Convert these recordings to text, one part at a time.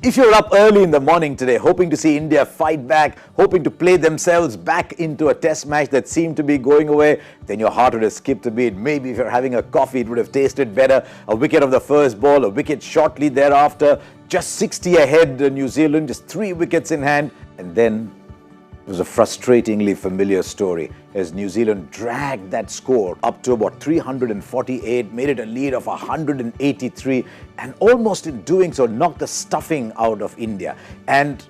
If you're up early in the morning today, hoping to see India fight back, hoping to play themselves back into a test match that seemed to be going away, then your heart would have skipped a beat. Maybe if you're having a coffee, it would have tasted better. A wicket of the first ball, a wicket shortly thereafter, just 60 ahead New Zealand, just 3 wickets in hand. And then it was a frustratingly familiar story as New Zealand dragged that score up to about 348, made it a lead of 183, and almost in doing so knocked the stuffing out of India. And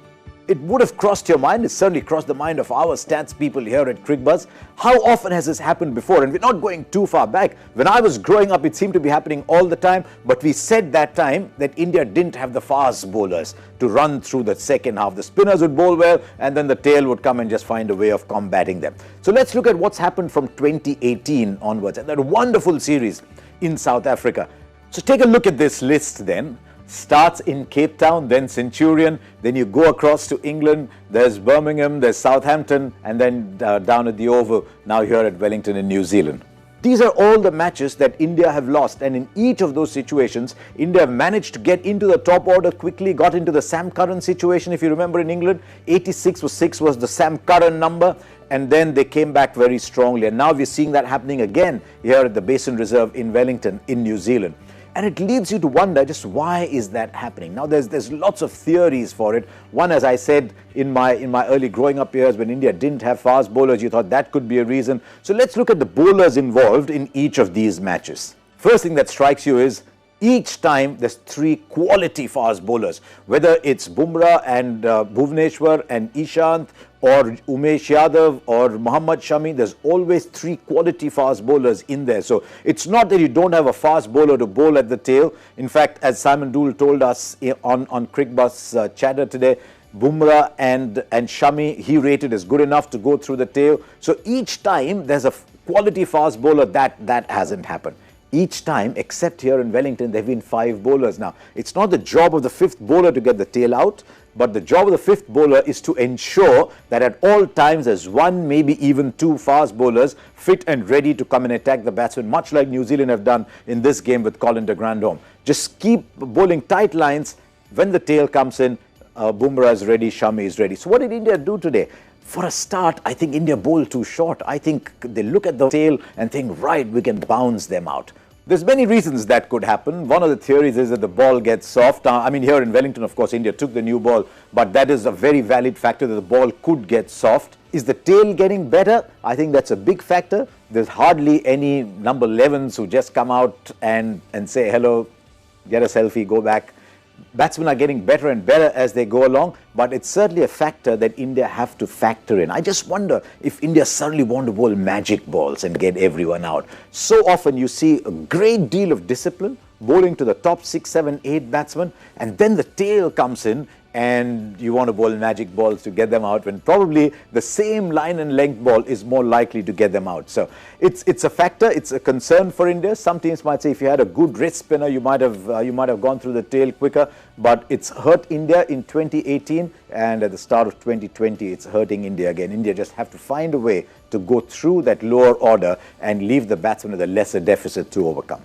it would have crossed your mind, it certainly crossed the mind of our stats people here at CricBuzz. How often has this happened before? And we're not going too far back. When I was growing up, it seemed to be happening all the time, but we said that time that India didn't have the fast bowlers to run through the second half. The spinners would bowl well, and then the tail would come and just find a way of combating them. So let's look at what's happened from 2018 onwards, and that wonderful series in South Africa. So take a look at this list then. Starts in Cape Town, then Centurion, then you go across to England, there's Birmingham, there's Southampton, and then down at the Oval, now here at Wellington in New Zealand. These are all the matches that India have lost, and in each of those situations, India have managed to get into the top order quickly, got into the Sam Curran situation. If you remember in England, 86 was the Sam Curran number, and then they came back very strongly. And now we're seeing that happening again here at the Basin Reserve in Wellington in New Zealand. And it leads you to wonder just why is that happening. Now there's lots of theories for it. One, as I said in my early growing up years when India didn't have fast bowlers, you thought that could be a reason. So let's look at the bowlers involved in each of these matches. First thing that strikes you is each time there's 3 quality fast bowlers, whether it's Bumrah and Bhuvneshwar and Ishant or Umesh Yadav or Mohammad Shami, there's always 3 quality fast bowlers in there. So it's not that you don't have a fast bowler to bowl at the tail. In fact, as Simon Dool told us on CricBuzz chatter today, Bumrah and Shami, he rated as good enough to go through the tail. So each time there's a quality fast bowler, that hasn't happened. Each time, except here in Wellington, there have been 5 bowlers. Now, it's not the job of the 5th bowler to get the tail out, but the job of the 5th bowler is to ensure that at all times there's 1, maybe even 2 fast bowlers fit and ready to come and attack the batsman, much like New Zealand have done in this game with Colin de Grandhomme. Just keep bowling tight lines. When the tail comes in, Bumrah is ready, Shami is ready. So what did India do today? For a start, I think India bowled too short. I think they look at the tail and think, right, we can bounce them out. There's many reasons that could happen. One of the theories is that the ball gets soft. I mean, here in Wellington, of course, India took the new ball, but that is a very valid factor that the ball could get soft. Is the tail getting better? I think that's a big factor. There's hardly any number 11s who just come out and say, hello, get a selfie, go back. Batsmen are getting better and better as they go along, but it's certainly a factor that India have to factor in. I just wonder if India suddenly want to bowl magic balls and get everyone out. So often you see a great deal of discipline, bowling to the top 6, 7, 8 batsmen, and then the tail comes in and you want to bowl magic balls to get them out when probably the same line and length ball is more likely to get them out. So it's a factor, it's a concern for India. Some teams might say if you had a good wrist spinner, you might have gone through the tail quicker, but it's hurt India in 2018 and at the start of 2020 it's hurting India again. India just have to find a way to go through that lower order and leave the batsman with a lesser deficit to overcome.